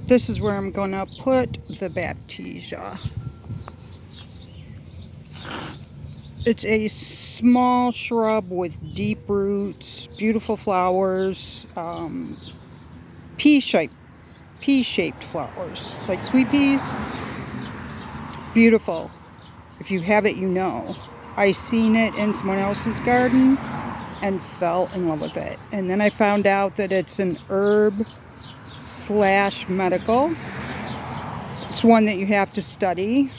This is where I'm gonna put the Baptista. It's a small shrub with deep roots, beautiful flowers, pea-shaped flowers, like sweet peas. Beautiful. If you have it, you know. I seen it in someone else's garden and fell in love with it. And then I found out that it's an herb / medical. It's one that you have to study.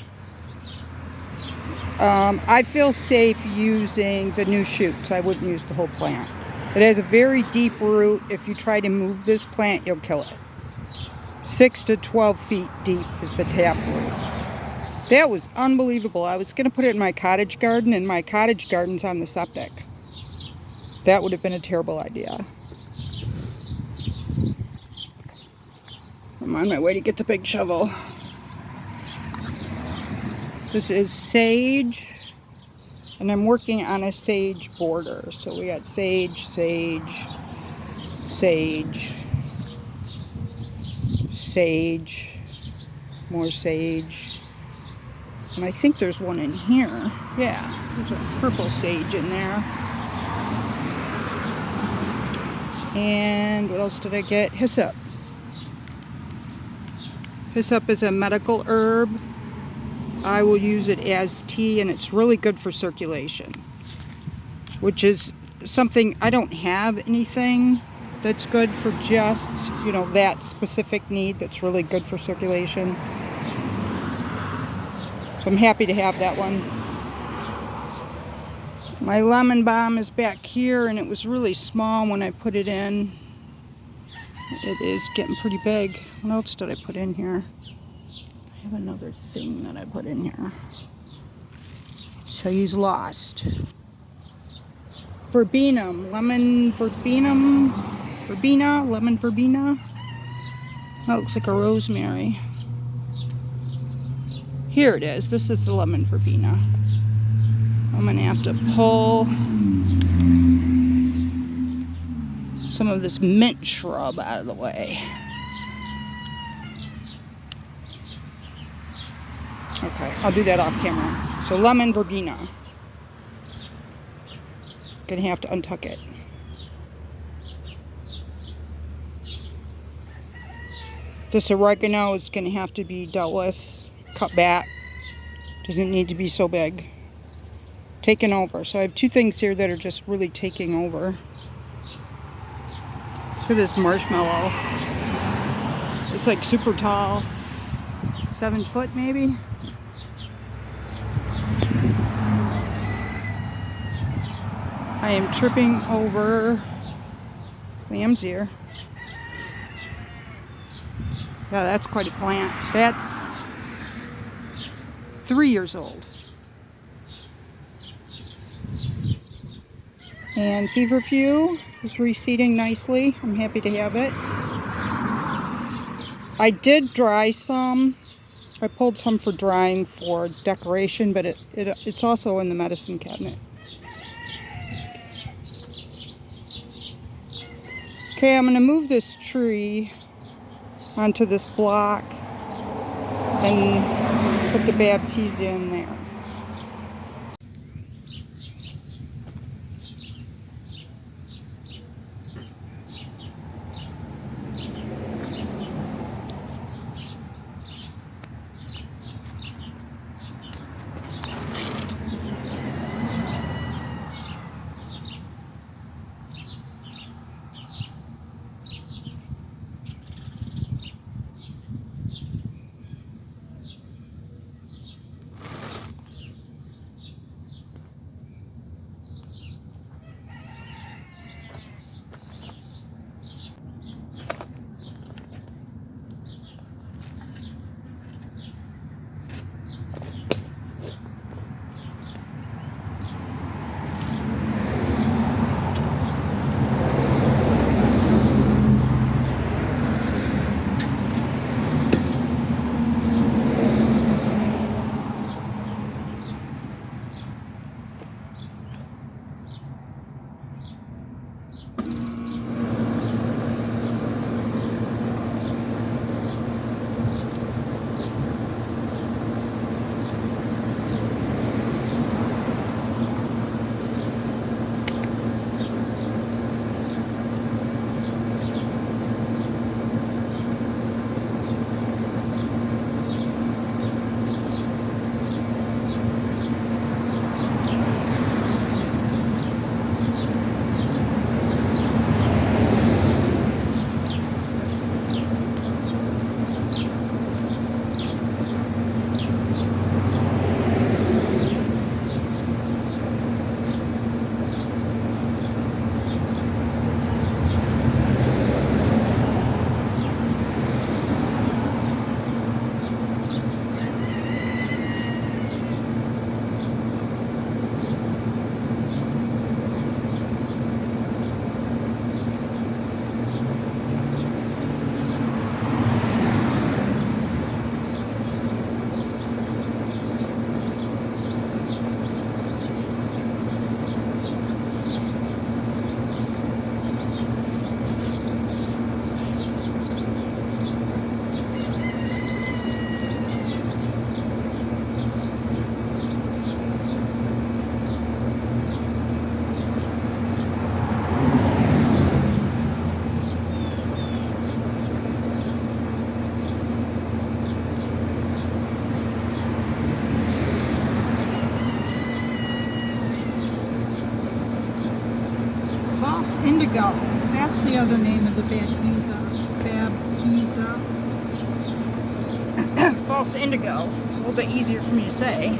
I feel safe using the new shoots. I wouldn't use the whole plant. It has a very deep root. If you try to move this plant, you'll kill it. 6 to 12 feet deep is the tap root. That was unbelievable. I was going to put it in my cottage garden, and my cottage garden's on the septic. That would have been a terrible idea. I'm on my way to get the big shovel. This is sage, and I'm working on a sage border. So we got sage, sage, sage, sage, more sage. And I think there's one in here. Yeah, there's a purple sage in there. And what else did I get? Hissop. Hissop is a medical herb. I will use it as tea, and it's really good for circulation, which is something, I don't have anything that's good for just, you know, that specific need that's really good for circulation. So I'm happy to have that one. My lemon balm is back here, and it was really small when I put it in. It is getting pretty big. What else did I put in here? I have another thing that I put in here. So use lost. Verbena, lemon verbena, lemon verbena. That looks like a rosemary. Here it is. This is the lemon verbena. I'm gonna have to pull some of this mint shrub out of the way. Okay, I'll do that off camera. So lemon verbena. Gonna have to untuck it. This oregano is gonna have to be dealt with, cut back. Doesn't need to be so big. Taking over. So I have two things here that are just really taking over. Look at this marshmallow. It's like super tall. 7 foot maybe. I am tripping over lamb's ear. Yeah, that's quite a plant. That's 3 years old. And feverfew is reseeding nicely. I'm happy to have it. I did dry some. I pulled some for drying for decoration, but it's also in the medicine cabinet. Okay, I'm going to move this tree onto this block and put the Baptista in there. go. That's the other name of the Baptista. False indigo. It's a little bit easier for me to say.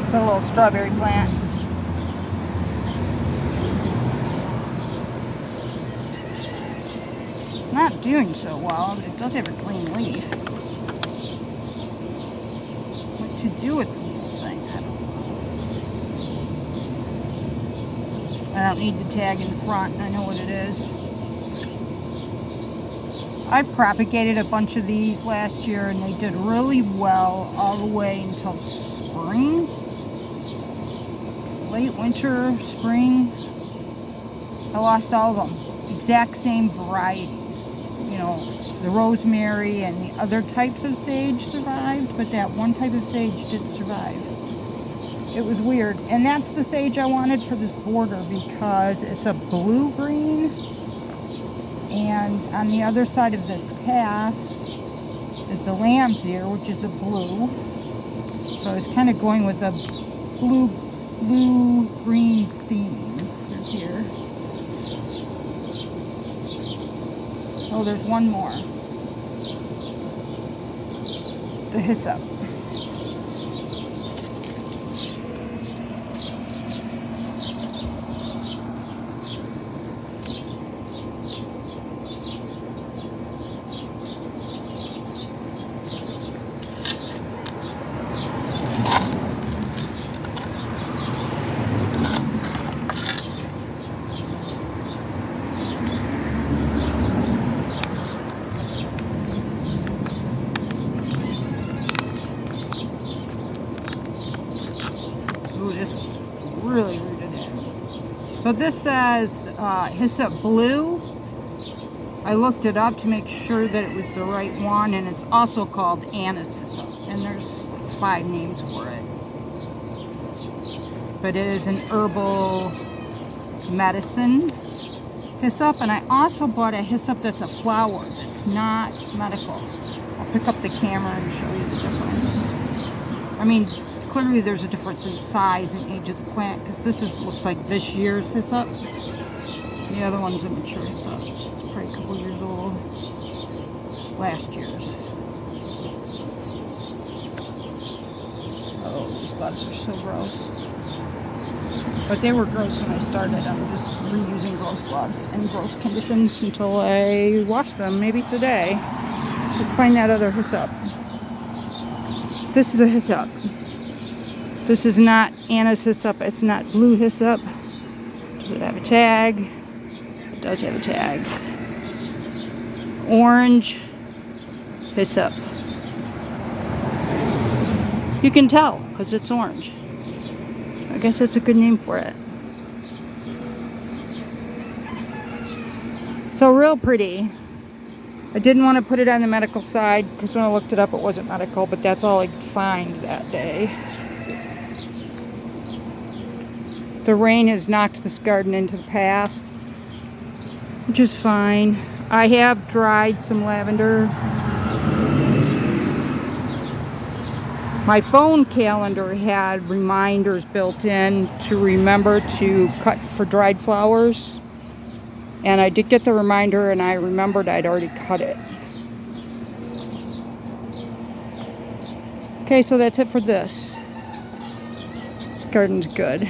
It's a little strawberry plant. Not doing so well, but it does have a green leaf. What to do with the little thing, I don't know. I don't need the tag in front, I know what it is. I propagated a bunch of these last year and they did really well all the way until spring. Late winter, spring. I lost all of them. Exact same varieties. You know, the rosemary and the other types of sage survived, but that one type of sage didn't survive. It was weird. And that's the sage I wanted for this border because it's a blue-green. And on the other side of this path is the lamb's ear, which is a blue. So I was kind of going with a blue-green theme through here. Oh, there's one more. The hyssop. Really rooted in. So this says Hissop Blue. I looked it up to make sure that it was the right one, and it's also called Anise Hyssop, and there's 5 names for it. But it is an herbal medicine hyssop, and I also bought a hyssop that's a flower that's not medical. I'll pick up the camera and show you the difference. I mean, clearly there's a difference in size and age of the plant because this looks like this year's hyssop. The other one's a mature hyssop. It's probably a couple years old. Last year's. Oh, these gloves are so gross. But they were gross when I started. I'm just reusing gross gloves in gross conditions until I wash them, maybe today. Let's find that other hyssop. This is a hyssop. This is not Anise Hyssop. It's not blue hyssop. Does it have a tag? It does have a tag. Orange hyssop. You can tell because it's orange. I guess that's a good name for it. So real pretty. I didn't want to put it on the medical side because when I looked it up it wasn't medical, but that's all I could find that day. The rain has knocked this garden into the path, which is fine. I have dried some lavender. My phone calendar had reminders built in to remember to cut for dried flowers. And I did get the reminder and I remembered I'd already cut it. Okay, so that's it for this. This garden's good.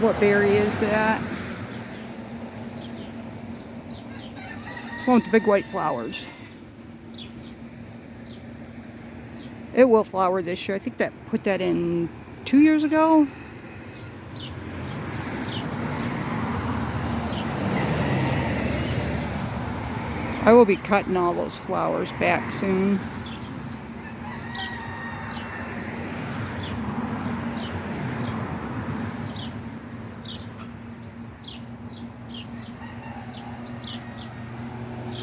What berry is that? One with the big white flowers. It will flower this year. I think that put that in 2 years ago. I will be cutting all those flowers back soon.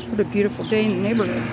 What a beautiful day in the neighborhood.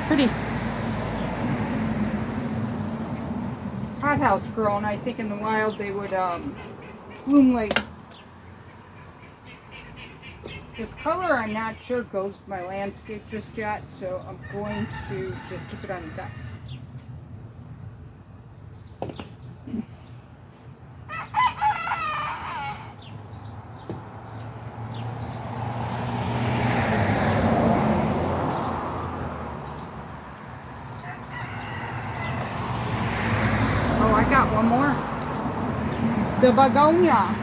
Pretty hothouse grown. I think in the wild they would bloom like this color. I'm not sure goes with my landscape just yet, so I'm going to just keep it on the deck. Got one more. The Begonia.